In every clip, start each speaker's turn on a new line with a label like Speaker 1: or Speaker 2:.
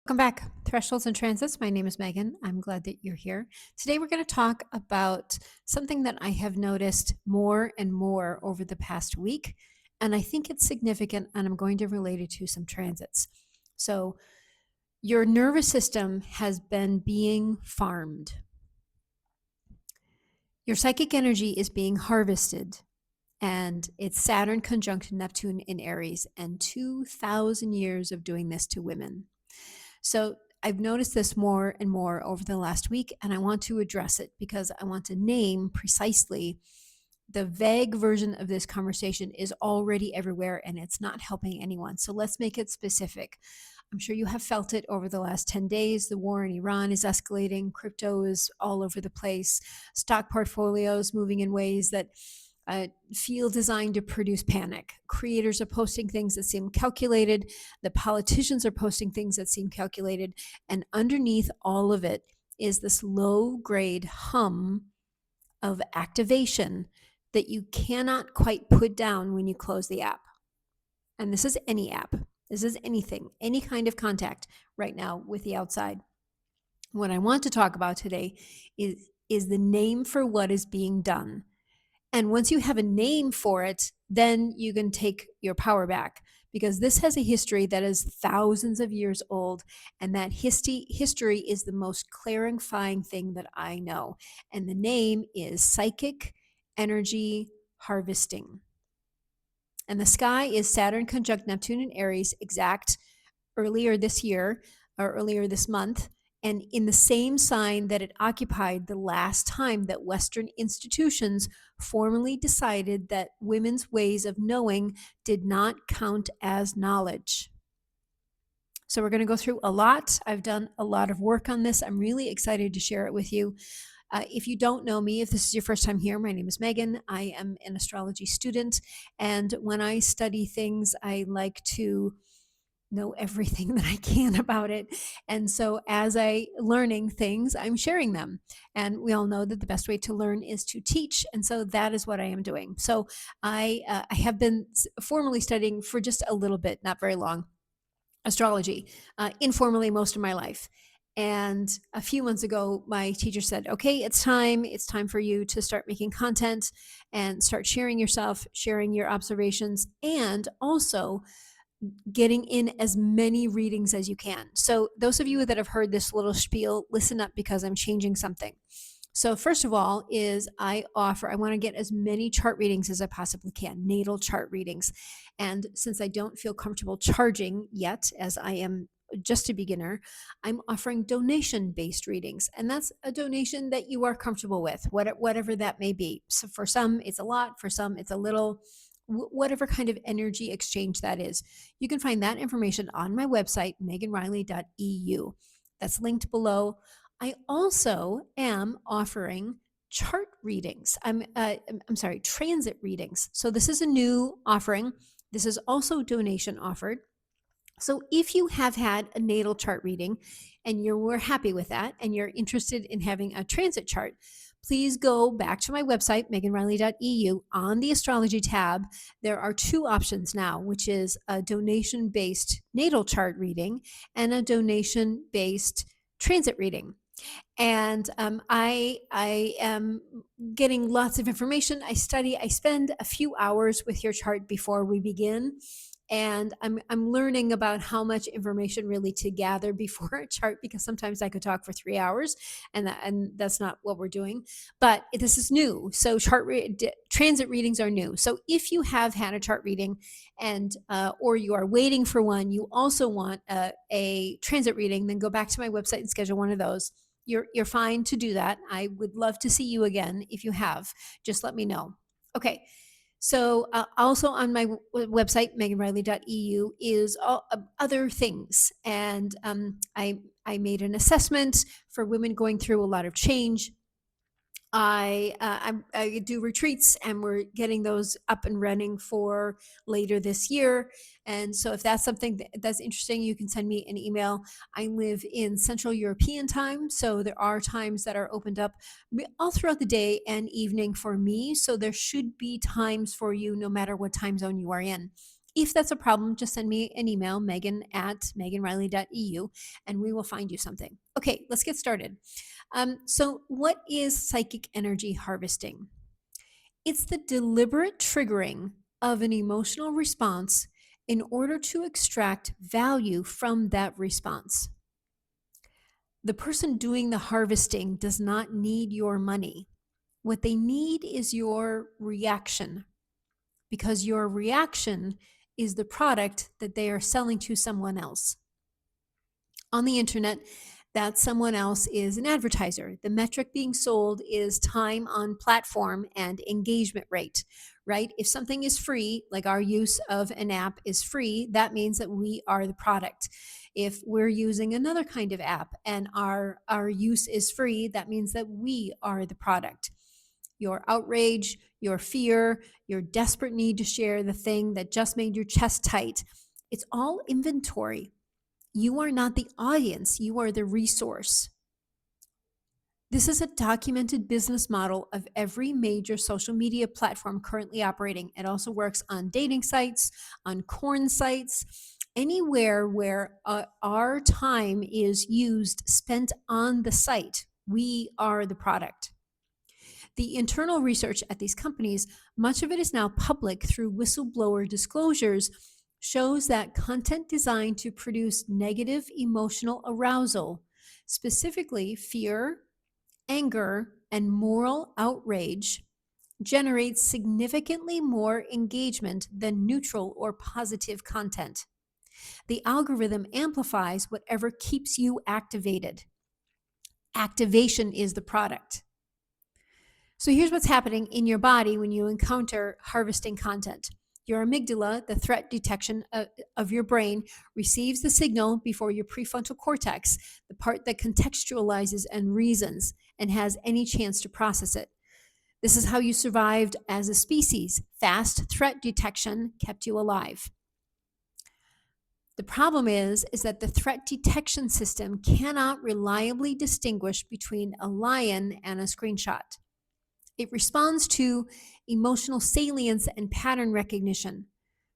Speaker 1: Welcome back, Thresholds and Transits. My name is Megan. I'm glad that you're here. Today, we're going to talk about something that I have noticed more and more over the past week. And I think it's significant, and I'm going to relate it to some transits. So, your nervous system has been being farmed, your psychic energy is being harvested. And it's Saturn conjunct Neptune in Aries, and 2,000 years of doing this to women. So I've noticed this more and more over the last week, and I want to address it because I want to name precisely the vague version of this conversation is already everywhere and it's not helping anyone. So let's make it specific. I'm sure you have felt it over the last 10 days. The war in Iran is escalating. Crypto is all over the place. Stock portfolios moving in ways that feel designed to produce panic. Creators are posting things that seem calculated. The politicians are posting things that seem calculated. And underneath all of it is this low grade hum of activation that you cannot quite put down when you close the app. And this is any app. This is anything, any kind of contact right now with the outside. What I want to talk about today is the name for what is being done. And once you have a name for it, then you can take your power back, because this has a history that is thousands of years old. And that history is the most clarifying thing that I know. And the name is psychic energy harvesting. And the sky is Saturn conjunct Neptune in Aries, exact earlier this year or earlier this month, and in the same sign that it occupied the last time that Western institutions formally decided that women's ways of knowing did not count as knowledge. So we're going to go through a lot. I've done a lot of work on this. I'm really excited to share it with you. If you don't know me, if this is your first time here, my name is Megan. I am an astrology student. And when I study things, I like to know everything that I can about it. And so as I learning things, I'm sharing them. And we all know that the best way to learn is to teach. And so that is what I am doing. So I have been formally studying for just a little bit, not very long, astrology, informally most of my life. And a few months ago, my teacher said, okay, it's time. It's time for you to start making content and start sharing yourself, sharing your observations, and also getting in as many readings as you can. So those of you that have heard this little spiel, listen up, because I'm changing something. So first of all is I want to get as many chart readings as I possibly can, natal chart readings. And since I don't feel comfortable charging yet, as I am just a beginner, I'm offering donation-based readings. And that's a donation that you are comfortable with, whatever that may be. So for some, it's a lot. For some, it's a little. Whatever kind of energy exchange that is. You can find that information on my website, meganriley.eu. That's linked below. I also am offering chart readings. I'm sorry, transit readings. So this is a new offering. This is also donation offered. So if you have had a natal chart reading and you were happy with that and you're interested in having a transit chart, please go back to my website, meganriley.eu. On the astrology tab, there are two options now, which is a donation-based natal chart reading and a donation-based transit reading. And I am getting lots of information. I spend a few hours with your chart before we begin. And I'm learning about how much information really to gather before a chart, because sometimes I could talk for 3 hours, and that's not what we're doing. But this is new, so transit readings are new. So if you have had a chart reading, and or you are waiting for one, you also want a transit reading, then go back to my website and schedule one of those. You're fine to do that. I would love to see you again if you have. Just let me know. Okay. So also on my website, meganriley.eu, is all, other things. And I made an assessment for women going through a lot of change. I do retreats, and we're getting those up and running for later this year. And so if that's something that's interesting, you can send me an email. I live in Central European time, so there are times that are opened up all throughout the day and evening for me. So there should be times for you no matter what time zone you are in. If that's a problem, just send me an email, megan@meganriley.eu, and we will find you something. Okay, let's get started. So, what is psychic energy harvesting? It's the deliberate triggering of an emotional response in order to extract value from that response. The person doing the harvesting does not need your money. What they need is your reaction, because your reaction is the product that they are selling to someone else. On the internet, that someone else is an advertiser. The metric being sold is time on platform and engagement rate, right? If something is free, like our use of an app is free, that means that we are the product. If we're using another kind of app and our use is free, that means that we are the product. Your outrage, your fear, your desperate need to share the thing that just made your chest tight, it's all inventory. You are not the audience, you are the resource. This is a documented business model of every major social media platform currently operating. It also works on dating sites, on corn sites, anywhere where our time is spent on the site. We are the product. The internal research at these companies, much of it is now public through whistleblower disclosures, shows that content designed to produce negative emotional arousal, specifically fear, anger, and moral outrage, generates significantly more engagement than neutral or positive content. The algorithm amplifies whatever keeps you activated. Activation is the product. So here's what's happening in your body when you encounter harvesting content. Your amygdala, the threat detection of your brain, receives the signal before your prefrontal cortex, the part that contextualizes and reasons and has any chance to process it. This is how you survived as a species. Fast threat detection kept you alive. The problem is that the threat detection system cannot reliably distinguish between a lion and a screenshot. It responds to emotional salience and pattern recognition,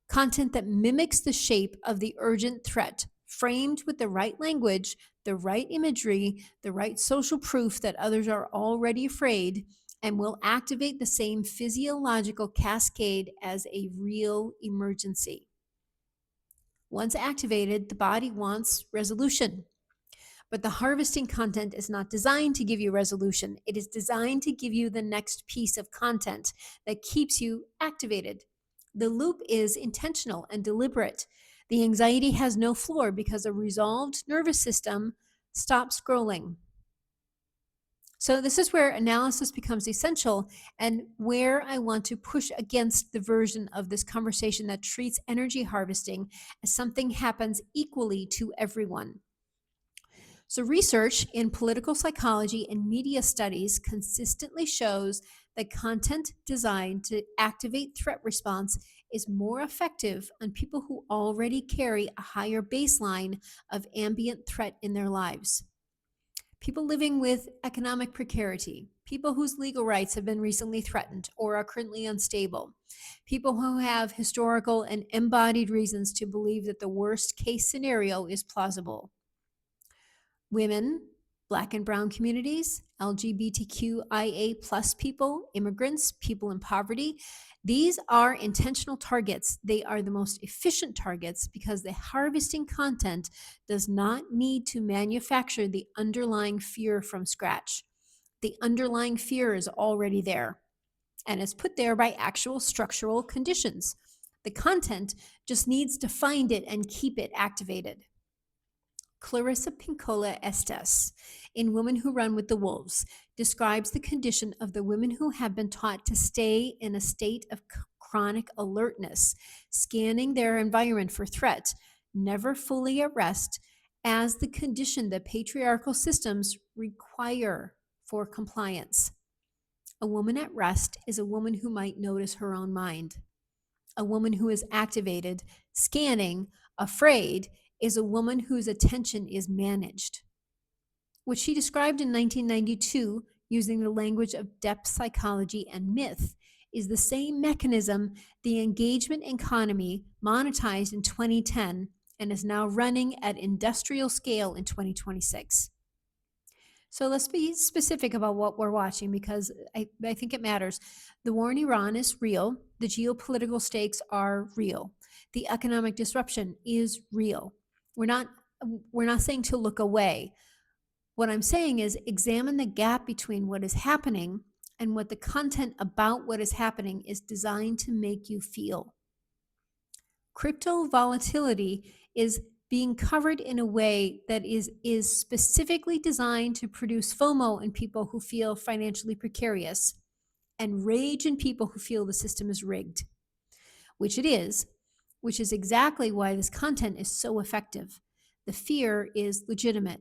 Speaker 1: content that mimics the shape of the urgent threat, framed with the right language, the right imagery, the right social proof that others are already afraid, and will activate the same physiological cascade as a real emergency. Once activated, the body wants resolution. But the harvesting content is not designed to give you resolution. It is designed to give you the next piece of content that keeps you activated. The loop is intentional and deliberate. The anxiety has no floor because a resolved nervous system stops scrolling. So this is where analysis becomes essential and where I want to push against the version of this conversation that treats energy harvesting as something happens equally to everyone. So, research in political psychology and media studies consistently shows that content designed to activate threat response is more effective on people who already carry a higher baseline of ambient threat in their lives. People living with economic precarity, people whose legal rights have been recently threatened or are currently unstable, people who have historical and embodied reasons to believe that the worst case scenario is plausible. Women, Black and Brown communities, LGBTQIA plus people, immigrants, people in poverty. These are intentional targets. They are the most efficient targets because the harvesting content does not need to manufacture the underlying fear from scratch. The underlying fear is already there and is put there by actual structural conditions. The content just needs to find it and keep it activated. Clarissa Pinkola Estes, in Women Who Run with the Wolves, describes the condition of the women who have been taught to stay in a state of chronic alertness, scanning their environment for threat, never fully at rest, as the condition that patriarchal systems require for compliance. A woman at rest is a woman who might notice her own mind. A woman who is activated, scanning, afraid, is a woman whose attention is managed. What she described in 1992, using the language of depth psychology and myth, is the same mechanism the engagement economy monetized in 2010 and is now running at industrial scale in 2026. So let's be specific about what we're watching because I think it matters. The war in Iran is real. The geopolitical stakes are real. The economic disruption is real. We're not saying to look away. What I'm saying is examine the gap between what is happening and what the content about what is happening is designed to make you feel. Crypto volatility is being covered in a way that is specifically designed to produce FOMO in people who feel financially precarious and rage in people who feel the system is rigged, which it is, which is exactly why this content is so effective. The fear is legitimate.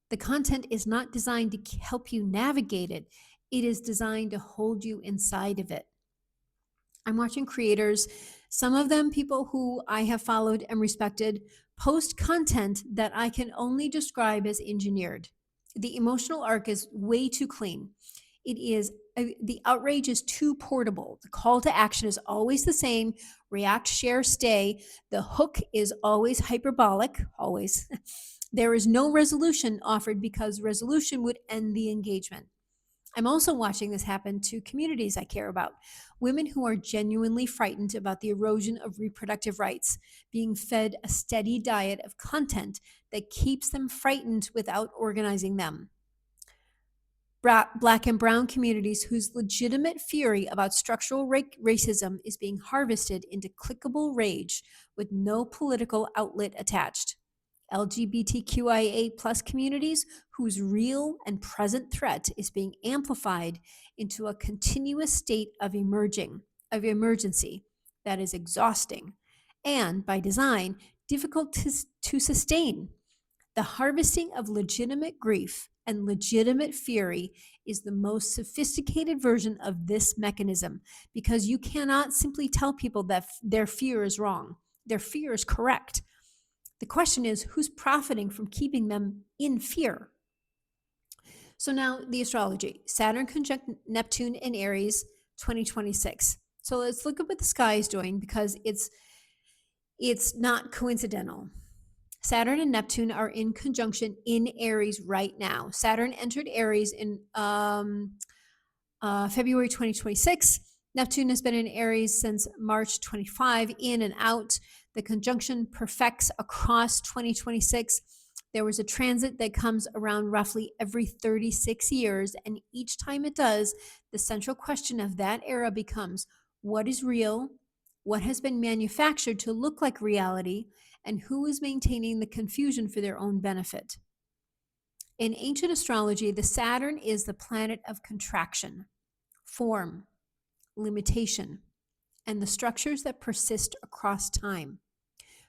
Speaker 1: The content is not designed to help you navigate it. It is designed to hold you inside of it. I'm watching creators, some of them people who I have followed and respected, post content that I can only describe as engineered. The emotional arc is way too clean. The outrage is too portable. The call to action is always the same: react, share, stay. The hook is always hyperbolic, always. There is no resolution offered because resolution would end the engagement. I'm also watching this happen to communities I care about. Women who are genuinely frightened about the erosion of reproductive rights, being fed a steady diet of content that keeps them frightened without organizing them. Black and brown communities whose legitimate fury about structural racism is being harvested into clickable rage with no political outlet attached. LGBTQIA plus communities whose real and present threat is being amplified into a continuous state of emergency that is exhausting and, by design, difficult to sustain. The harvesting of legitimate grief and legitimate fury is the most sophisticated version of this mechanism because you cannot simply tell people that their fear is wrong. Their fear is correct. The question is, who's profiting from keeping them in fear? So now the astrology. Saturn conjunct Neptune in Aries, 2026. So let's look at what the sky is doing because it's not coincidental. Saturn and Neptune are in conjunction in Aries right now. Saturn entered Aries in February 2026. Neptune has been in Aries since March 25, in and out. The conjunction perfects across 2026. There was a transit that comes around roughly every 36 years, and each time it does, the central question of that era becomes: what is real? What has been manufactured to look like reality? And who is maintaining the confusion for their own benefit? In ancient astrology, the Saturn is the planet of contraction, form, limitation, and the structures that persist across time.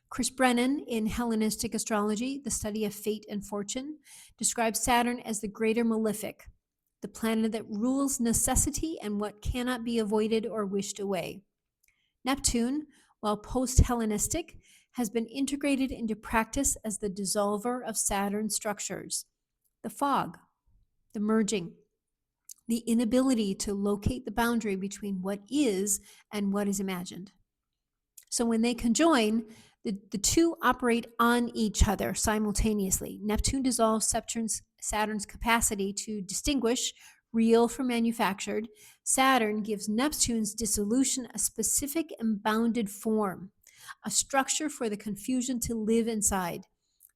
Speaker 1: Chris Brennan, in Hellenistic Astrology, the study of fate and fortune, describes Saturn as the greater malefic, the planet that rules necessity and what cannot be avoided or wished away. Neptune, while post-Hellenistic, has been integrated into practice as the dissolver of Saturn's structures, the fog, the merging, the inability to locate the boundary between what is and what is imagined. So when they conjoin, the two operate on each other simultaneously. Neptune dissolves Saturn's capacity to distinguish real from manufactured. Saturn gives Neptune's dissolution a specific and bounded form, a structure for the confusion to live inside.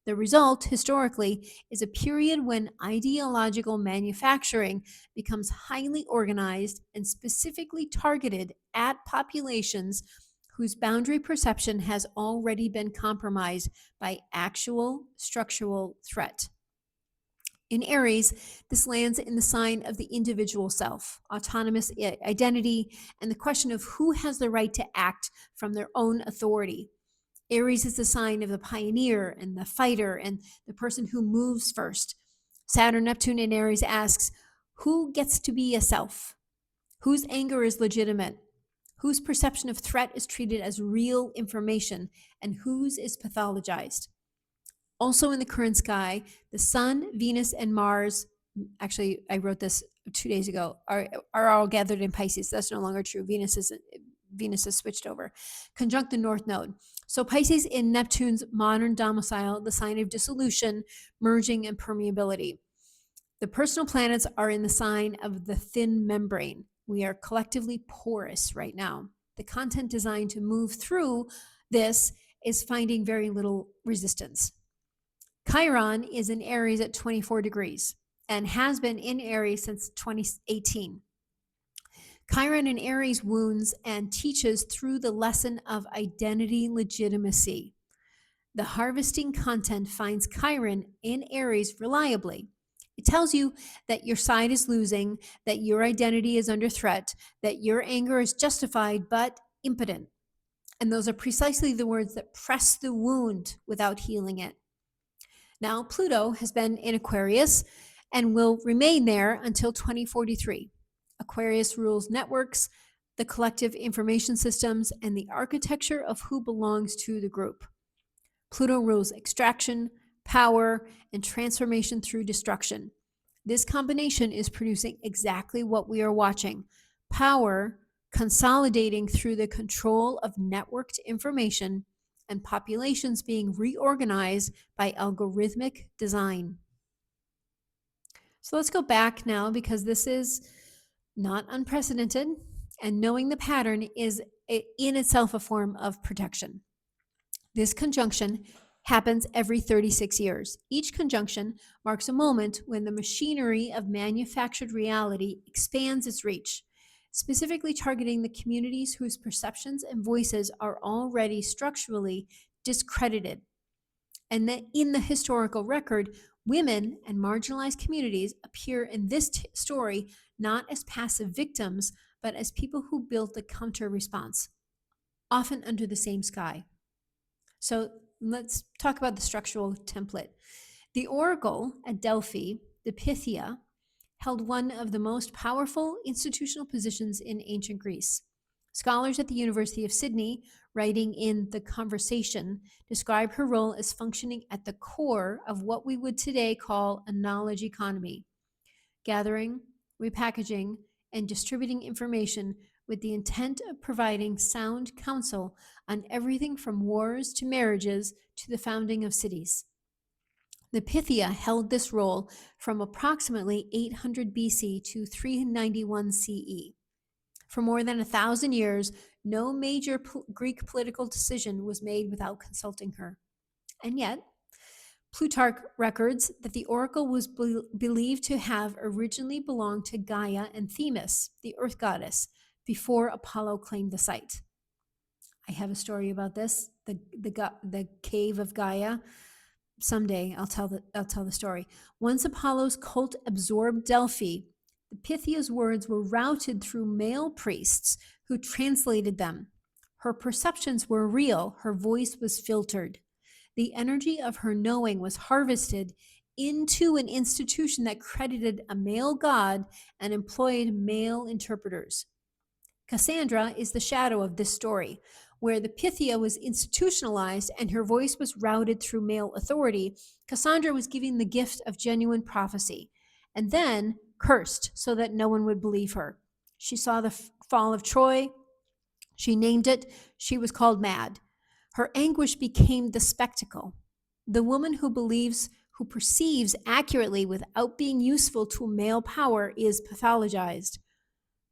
Speaker 1: The result, historically, is a period when ideological manufacturing becomes highly organized and specifically targeted at populations whose boundary perception has already been compromised by actual structural threat. In Aries, this lands in the sign of the individual self, autonomous identity, and the question of who has the right to act from their own authority. Aries is the sign of the pioneer and the fighter and the person who moves first. Saturn, Neptune in Aries asks, who gets to be a self? Whose anger is legitimate? Whose perception of threat is treated as real information? And whose is pathologized? Also in the current sky, the Sun, Venus, and Mars, actually, I wrote this 2 days ago, are all gathered in Pisces. That's no longer true. Venus has switched over. Conjunct the North Node. So Pisces in Neptune's modern domicile, the sign of dissolution, merging, and permeability. The personal planets are in the sign of the thin membrane. We are collectively porous right now. The content designed to move through this is finding very little resistance. Chiron is in Aries at 24 degrees and has been in Aries since 2018. Chiron in Aries wounds and teaches through the lesson of identity legitimacy. The harvesting content finds Chiron in Aries reliably. It tells you that your side is losing, that your identity is under threat, that your anger is justified but impotent. And those are precisely the words that press the wound without healing it. Now, Pluto has been in Aquarius and will remain there until 2043. Aquarius rules networks, the collective information systems, and the architecture of who belongs to the group. Pluto rules extraction, power, and transformation through destruction. This combination is producing exactly what we are watching: power consolidating through the control of networked information and populations being reorganized by algorithmic design. So let's go back now, because this is not unprecedented, and knowing the pattern is in itself a form of protection. This conjunction happens every 36 years. Each conjunction marks a moment when the machinery of manufactured reality expands its reach, specifically targeting the communities whose perceptions and voices are already structurally discredited. And that in the historical record, women and marginalized communities appear in this story not as passive victims, but as people who built the counter response, often under the same sky. So let's talk about the structural template. The oracle at Delphi, the Pythia, held one of the most powerful institutional positions in ancient Greece. Scholars at the University of Sydney, writing in The Conversation, describe her role as functioning at the core of what we would today call a knowledge economy, gathering, repackaging, and distributing information with the intent of providing sound counsel on everything from wars to marriages to the founding of cities. The Pythia held this role from approximately 800 BC to 391 CE. For more than 1,000 years, no major Greek political decision was made without consulting her. And yet, Plutarch records that the oracle was believed to have originally belonged to Gaia and Themis, the earth goddess, before Apollo claimed the site. I have a story about this, the cave of Gaia. Someday I'll tell the story. Once Apollo's cult absorbed Delphi, the Pythia's words were routed through male priests who translated them. Her perceptions were real, her voice was filtered. The energy of her knowing was harvested into an institution that credited a male god and employed male interpreters. Cassandra is the shadow of this story, where the Pythia was institutionalized and her voice was routed through male authority. Cassandra was given the gift of genuine prophecy, and then cursed so that no one would believe her. She saw the fall of Troy. She named it. She was called mad. Her anguish became the spectacle. The woman who perceives accurately without being useful to male power is pathologized.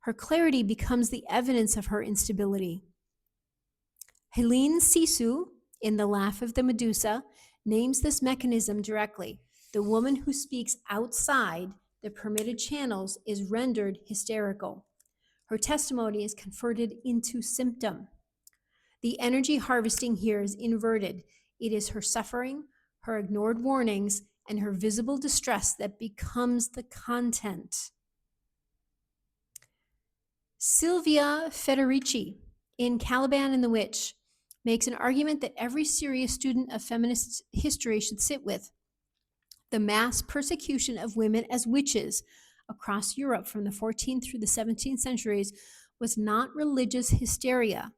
Speaker 1: Her clarity becomes the evidence of her instability. Helene Sisu, in The Laugh of the Medusa, names this mechanism directly. The woman who speaks outside the permitted channels is rendered hysterical. Her testimony is converted into symptom. The energy harvesting here is inverted. It is her suffering, her ignored warnings, and her visible distress that becomes the content. Silvia Federici, in Caliban and the Witch, makes an argument that every serious student of feminist history should sit with. The mass persecution of women as witches across Europe from the 14th through the 17th centuries was not religious hysteria.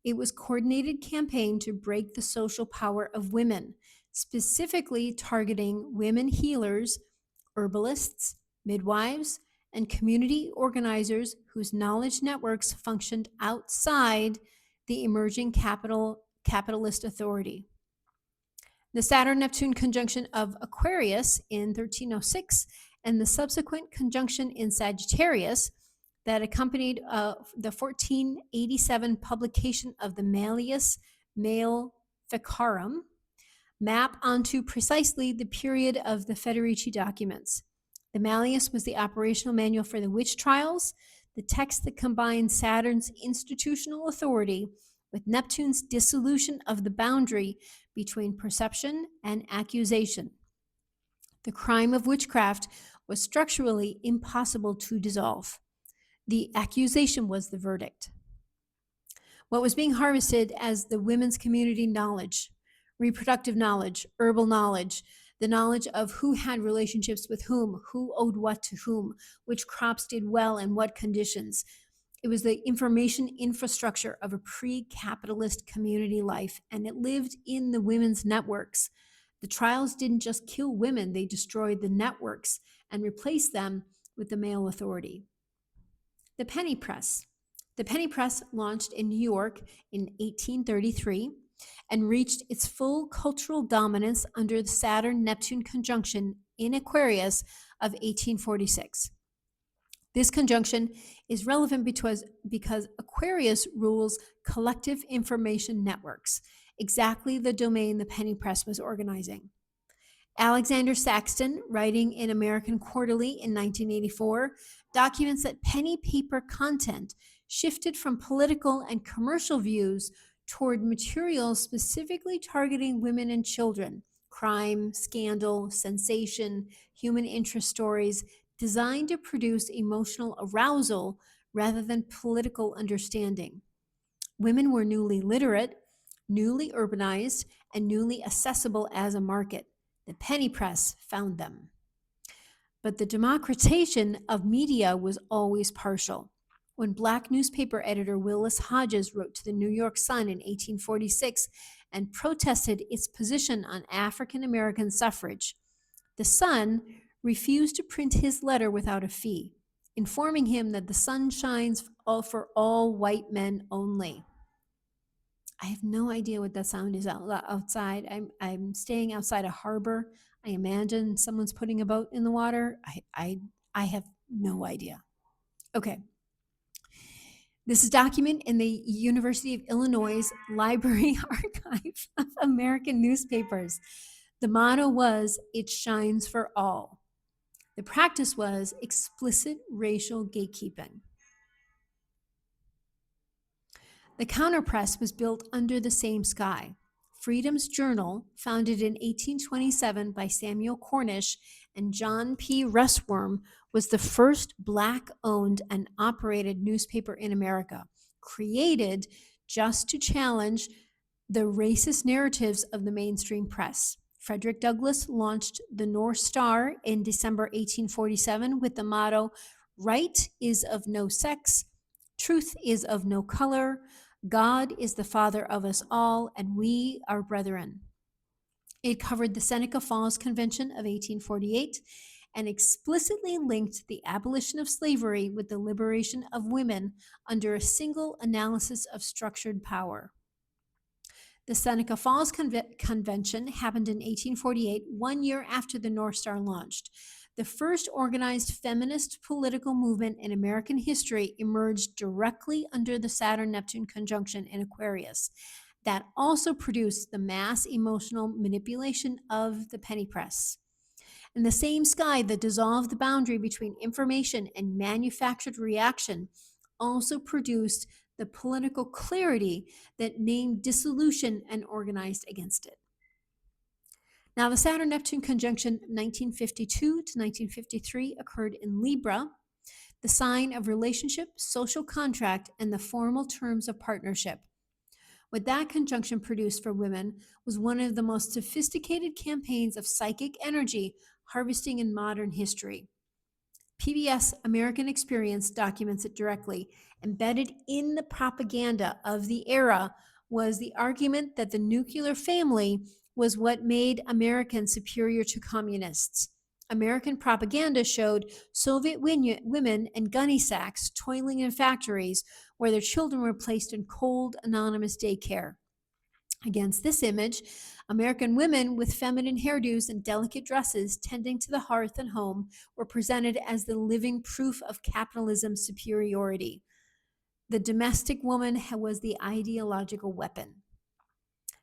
Speaker 1: It was a coordinated campaign to break the social power of women, specifically targeting women healers, herbalists, midwives, and community organizers whose knowledge networks functioned outside the emerging capitalist authority. The Saturn-Neptune conjunction of Aquarius in 1306 and the subsequent conjunction in Sagittarius that accompanied the 1487 publication of the Malleus Maleficarum map onto precisely the period of the Federici documents. The Malleus was the operational manual for the witch trials, the text that combined Saturn's institutional authority with Neptune's dissolution of the boundary between perception and accusation. The crime of witchcraft was structurally impossible to dissolve. The accusation was the verdict. What was being harvested as the women's community knowledge, reproductive knowledge, herbal knowledge, the knowledge of who had relationships with whom, who owed what to whom, which crops did well in what conditions. It was the information infrastructure of a pre-capitalist community life, and it lived in the women's networks. The trials didn't just kill women, they destroyed the networks and replaced them with the male authority. The penny press. The penny press launched in New York in 1833 and reached its full cultural dominance under the Saturn-Neptune conjunction in Aquarius of 1846. This conjunction is relevant because Aquarius rules collective information networks, exactly the domain the penny press was organizing. Alexander Saxton, writing in American Quarterly in 1984, documents that penny paper content shifted from political and commercial views toward materials specifically targeting women and children, crime, scandal, sensation, human interest stories, designed to produce emotional arousal rather than political understanding. Women were newly literate, newly urbanized, and newly accessible as a market. The penny press found them. But the democratization of media was always partial. When Black newspaper editor Willis Hodges wrote to the New York Sun in 1846 and protested its position on African American suffrage, the Sun refused to print his letter without a fee, informing him that the sun shines for all white men only. I have no idea what that sound is outside. I'm staying outside a harbor. I imagine someone's putting a boat in the water. I have no idea. Okay. This is document in the University of Illinois Library Archive of American Newspapers. The motto was, "It shines for all." The practice was explicit racial gatekeeping. The counterpress was built under the same sky. Freedom's Journal, founded in 1827 by Samuel Cornish and John P. Russwurm, was the first Black-owned and operated newspaper in America, created just to challenge the racist narratives of the mainstream press. Frederick Douglass launched the North Star in December 1847 with the motto, "Right is of no sex, truth is of no color, God is the Father of us all, and we are brethren." It covered the Seneca Falls Convention of 1848 and explicitly linked the abolition of slavery with the liberation of women under a single analysis of structured power. The Seneca Falls Convention happened in 1848, 1 year after the North Star launched. The first organized feminist political movement in American history emerged directly under the Saturn-Neptune conjunction in Aquarius. That also produced the mass emotional manipulation of the penny press. And the same sky that dissolved the boundary between information and manufactured reaction also produced the political clarity that named dissolution and organized against it. Now, the Saturn-Neptune conjunction 1952 to 1953 occurred in Libra, the sign of relationship, social contract, and the formal terms of partnership. What that conjunction produced for women was one of the most sophisticated campaigns of psychic energy harvesting in modern history. PBS American Experience documents it directly. Embedded in the propaganda of the era was the argument that the nuclear family was what made Americans superior to communists. American propaganda showed Soviet women in gunny sacks toiling in factories where their children were placed in cold, anonymous daycare. Against this image, American women with feminine hairdos and delicate dresses tending to the hearth and home were presented as the living proof of capitalism's superiority. The domestic woman was the ideological weapon.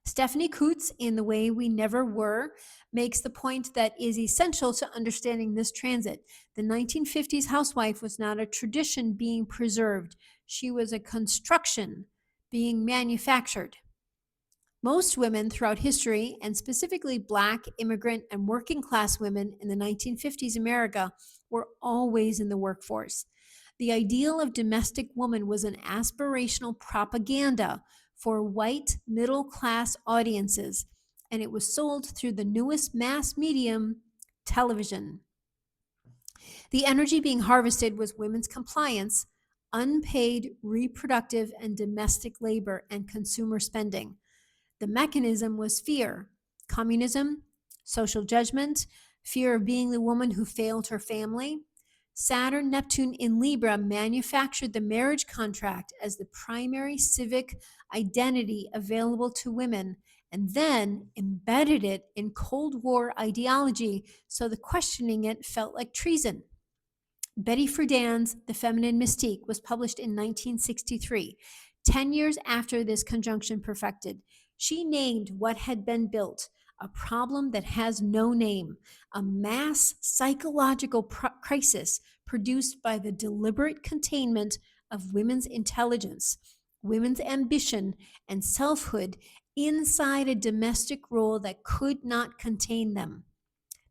Speaker 1: Stephanie Coots, in The Way We Never Were, makes the point that is essential to understanding this transit. The 1950s housewife was not a tradition being preserved, she was a construction being manufactured. Most women throughout history, and specifically Black, immigrant, and working class women in the 1950s America, were always in the workforce. The ideal of domestic woman was an aspirational propaganda for white middle class audiences, and it was sold through the newest mass medium, television. The energy being harvested was women's compliance, unpaid reproductive and domestic labor, and consumer spending. The mechanism was fear, communism, social judgment, fear of being the woman who failed her family. Saturn, Neptune in Libra manufactured the marriage contract as the primary civic identity available to women and then embedded it in Cold War ideology so the questioning it felt like treason. Betty Friedan's The Feminine Mystique was published in 1963, 10 years after this conjunction perfected. She named what had been built a problem that has no name, a mass psychological crisis produced by the deliberate containment of women's intelligence, women's ambition, and selfhood inside a domestic role that could not contain them.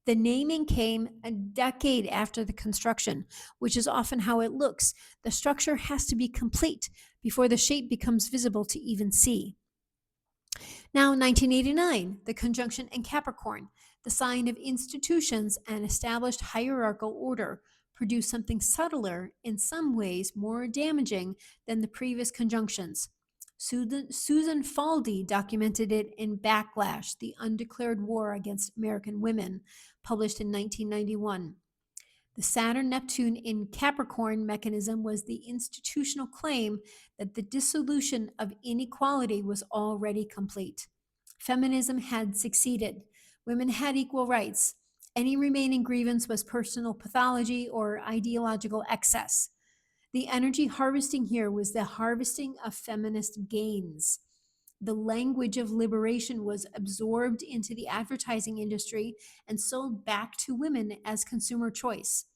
Speaker 1: The naming came a decade after the construction, which is often how it looks. The structure has to be complete before the shape becomes visible to even see. Now, 1989, the conjunction in Capricorn, the sign of institutions and established hierarchical order, produced something subtler, in some ways more damaging than the previous conjunctions. Susan Faldi documented it in Backlash, the Undeclared War Against American Women, published in 1991. The Saturn-Neptune in Capricorn mechanism was the institutional claim that the dissolution of inequality was already complete. Feminism had succeeded. Women had equal rights. Any remaining grievance was personal pathology or ideological excess. The energy harvesting here was the harvesting of feminist gains. The language of liberation was absorbed into the advertising industry and sold back to women as consumer choice.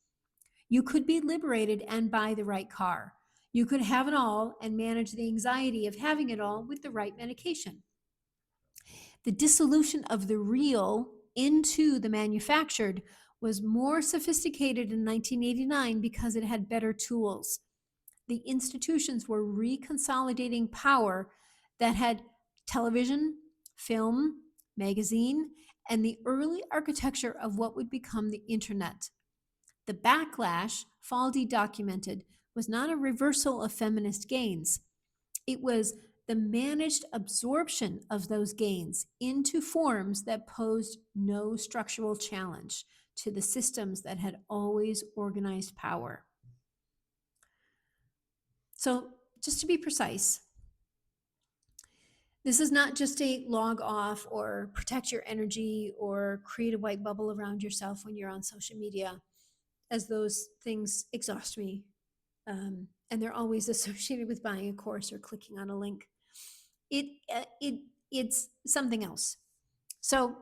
Speaker 1: You could be liberated and buy the right car. You could have it all and manage the anxiety of having it all with the right medication. The dissolution of the real into the manufactured was more sophisticated in 1989 because it had better tools. The institutions were reconsolidating power that had television, film, magazine, and the early architecture of what would become the internet. The backlash, Faldi documented, was not a reversal of feminist gains. It was the managed absorption of those gains into forms that posed no structural challenge to the systems that had always organized power. So, just to be precise, this is not just a log off or protect your energy or create a white bubble around yourself when you're on social media, as those things exhaust me. And they're always associated with buying a course or clicking on a link. It's something else. So,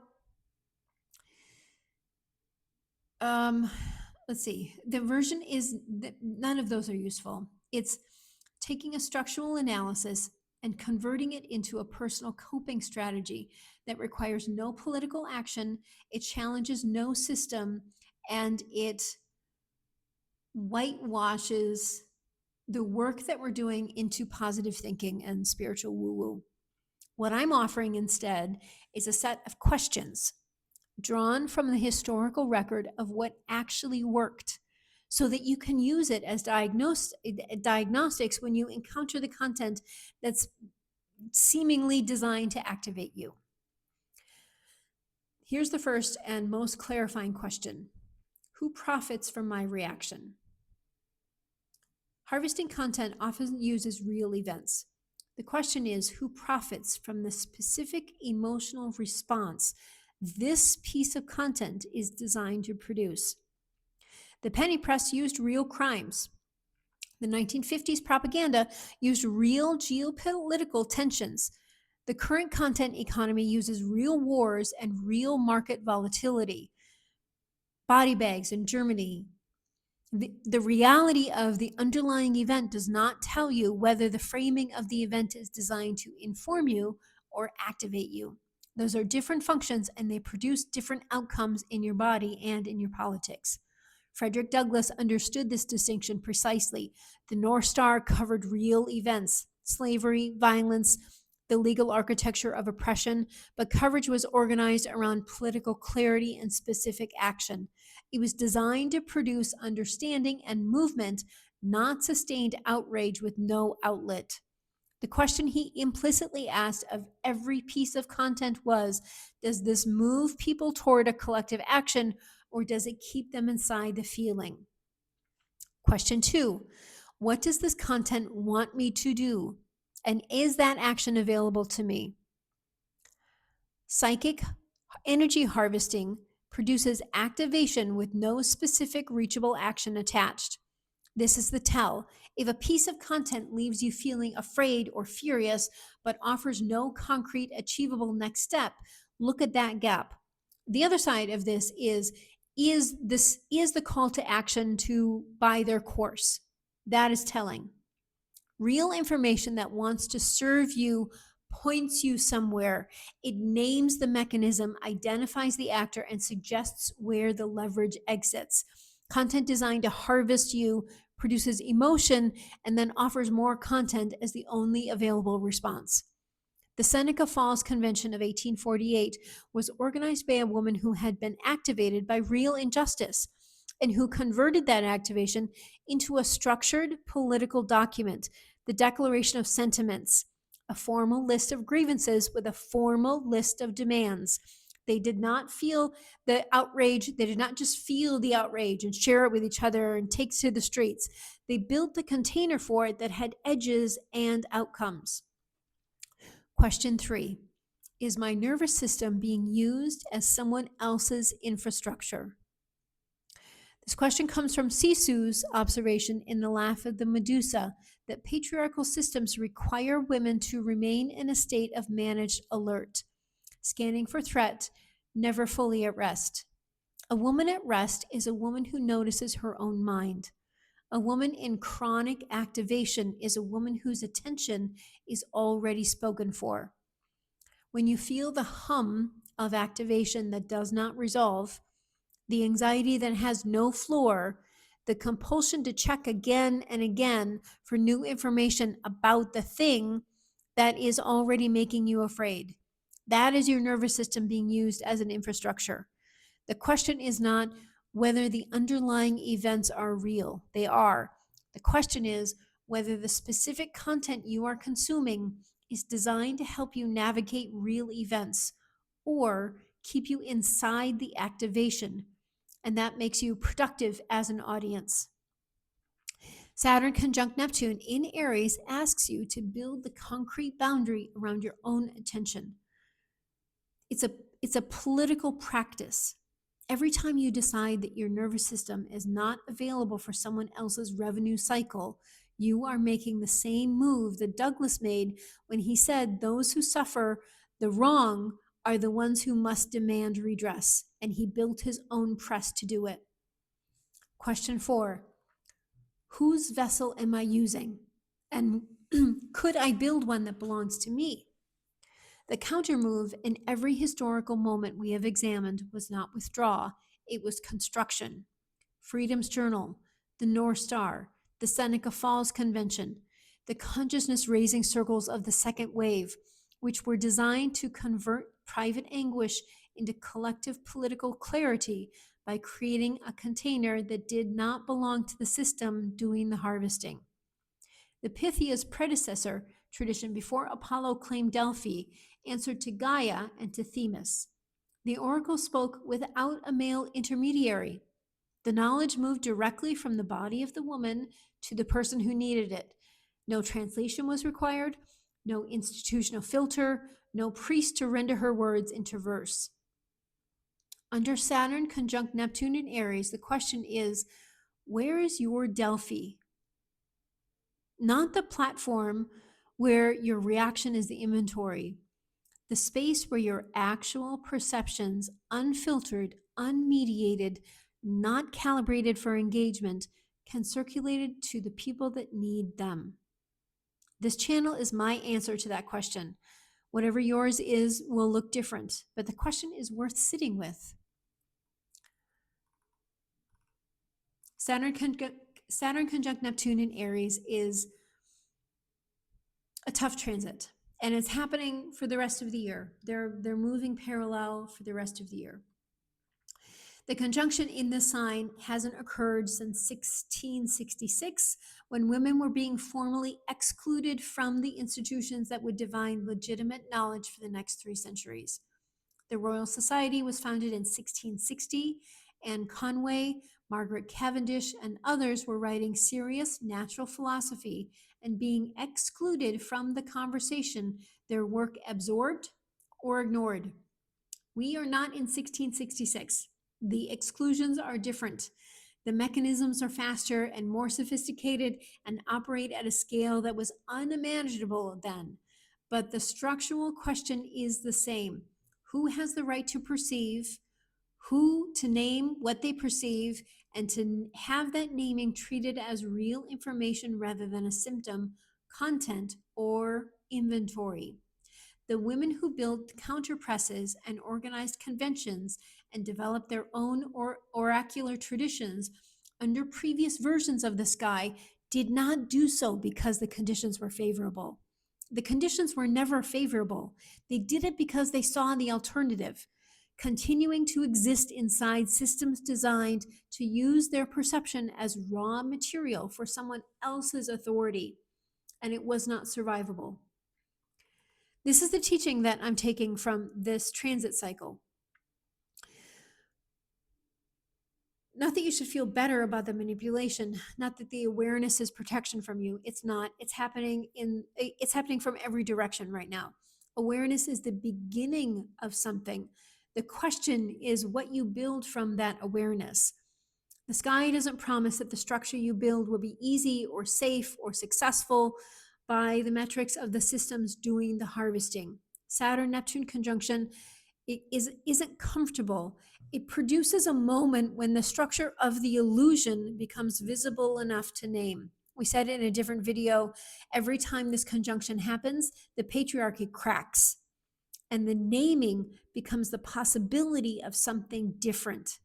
Speaker 1: let's see. The version is that none of those are useful. It's taking a structural analysis and converting it into a personal coping strategy that requires no political action, it challenges no system, and it whitewashes the work that we're doing into positive thinking and spiritual woo-woo. What I'm offering instead is a set of questions drawn from the historical record of what actually worked so that you can use it as diagnostics when you encounter the content that's seemingly designed to activate you. Here's the first and most clarifying question. Who profits from my reaction? Harvesting content often uses real events. The question is, who profits from the specific emotional response this piece of content is designed to produce? The penny press used real crimes. The 1950s propaganda used real geopolitical tensions. The current content economy uses real wars and real market volatility. Body bags in Germany. The reality of the underlying event does not tell you whether the framing of the event is designed to inform you or activate you. Those are different functions and they produce different outcomes in your body and in your politics. Frederick Douglass understood this distinction precisely. The North Star covered real events, slavery, violence, the legal architecture of oppression, but coverage was organized around political clarity and specific action. It was designed to produce understanding and movement, not sustained outrage with no outlet. The question he implicitly asked of every piece of content was, does this move people toward a collective action, or does it keep them inside the feeling? Question 2, what does this content want me to do? And is that action available to me? Psychic energy harvesting produces activation with no specific reachable action attached. This is the tell. If a piece of content leaves you feeling afraid or furious, but offers no concrete achievable next step, look at that gap. The other side of this is the call to action to buy their course. That is telling. Real information that wants to serve you points you somewhere. It names the mechanism, identifies the actor, and suggests where the leverage exits. Content designed to harvest you produces emotion and then offers more content as the only available response. The Seneca Falls Convention of 1848 was organized by a woman who had been activated by real injustice and who converted that activation into a structured political document, the Declaration of Sentiments, a formal list of grievances with a formal list of demands. They did not feel the outrage. They did not just feel the outrage and share it with each other and take to the streets. They built the container for it that had edges and outcomes. Question 3, is my nervous system being used as someone else's infrastructure? This question comes from Sisu's observation in The Laugh of the Medusa that patriarchal systems require women to remain in a state of managed alert, scanning for threat, never fully at rest. A woman at rest is a woman who notices her own mind. A woman in chronic activation is a woman whose attention is already spoken for. When you feel the hum of activation that does not resolve, the anxiety that has no floor, the compulsion to check again and again for new information about the thing that is already making you afraid, that is your nervous system being used as an infrastructure. The question is not whether the underlying events are real. They are. The question is whether the specific content you are consuming is designed to help you navigate real events or keep you inside the activation, and that makes you productive as an audience. Saturn conjunct Neptune in Aries asks you to build the concrete boundary around your own attention. It's a political practice. Every time you decide that your nervous system is not available for someone else's revenue cycle, you are making the same move that Douglass made when he said those who suffer the wrong are the ones who must demand redress, and he built his own press to do it. Question 4, whose vessel am I using? And could I build one that belongs to me? The counter move in every historical moment we have examined was not withdraw, it was construction. Freedom's Journal, the North Star, the Seneca Falls Convention, the consciousness raising circles of the second wave, which were designed to convert private anguish into collective political clarity by creating a container that did not belong to the system doing the harvesting. The Pythia's predecessor tradition before Apollo claimed Delphi answered to Gaia and to Themis. The oracle spoke without a male intermediary. The knowledge moved directly from the body of the woman to the person who needed it. No translation was required, no institutional filter, no priest to render her words into verse. Under Saturn conjunct Neptune in Aries, the question is, where is your Delphi? Not the platform where your reaction is the inventory, the space where your actual perceptions, unfiltered, unmediated, not calibrated for engagement, can circulate to the people that need them. This channel is my answer to that question. Whatever yours is will look different, but the question is worth sitting with. Saturn conjunct Neptune in Aries is a tough transit, and it's happening for the rest of the year. They're moving parallel for the rest of the year. The conjunction in this sign hasn't occurred since 1666, when women were being formally excluded from the institutions that would divine legitimate knowledge for the next 3 centuries. The Royal Society was founded in 1660, and Conway, Margaret Cavendish, and others were writing serious natural philosophy and being excluded from the conversation, their work absorbed or ignored. We are not in 1666. The exclusions are different. The mechanisms are faster and more sophisticated and operate at a scale that was unimaginable then. But the structural question is the same. Who has the right to perceive? Who to name what they perceive, and to have that naming treated as real information rather than a symptom, content, or inventory. The women who built counter presses and organized conventions and developed their own oracular traditions under previous versions of the sky did not do so because the conditions were favorable. The conditions were never favorable. They did it because they saw the alternative, continuing to exist inside systems designed to use their perception as raw material for someone else's authority, and it was not survivable. This is the teaching that I'm taking from this transit cycle. Not that you should feel better about the manipulation, not that the awareness is protection from you. It's not. It's happening from every direction right now. Awareness is the beginning of something. The question is what you build from that awareness. The sky doesn't promise that the structure you build will be easy or safe or successful by the metrics of the systems doing the harvesting. Saturn-Neptune conjunction isn't comfortable. It produces a moment when the structure of the illusion becomes visible enough to name. We said it in a different video. Every time this conjunction happens, the patriarchy cracks, and the naming becomes the possibility of something different.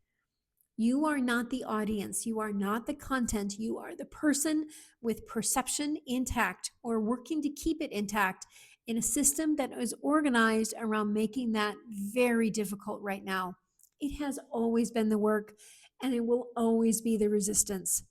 Speaker 1: You are not the audience. You are not the content. You are the person with perception intact or working to keep it intact in a system that is organized around making that very difficult right now. It has always been the work, and it will always be the resistance.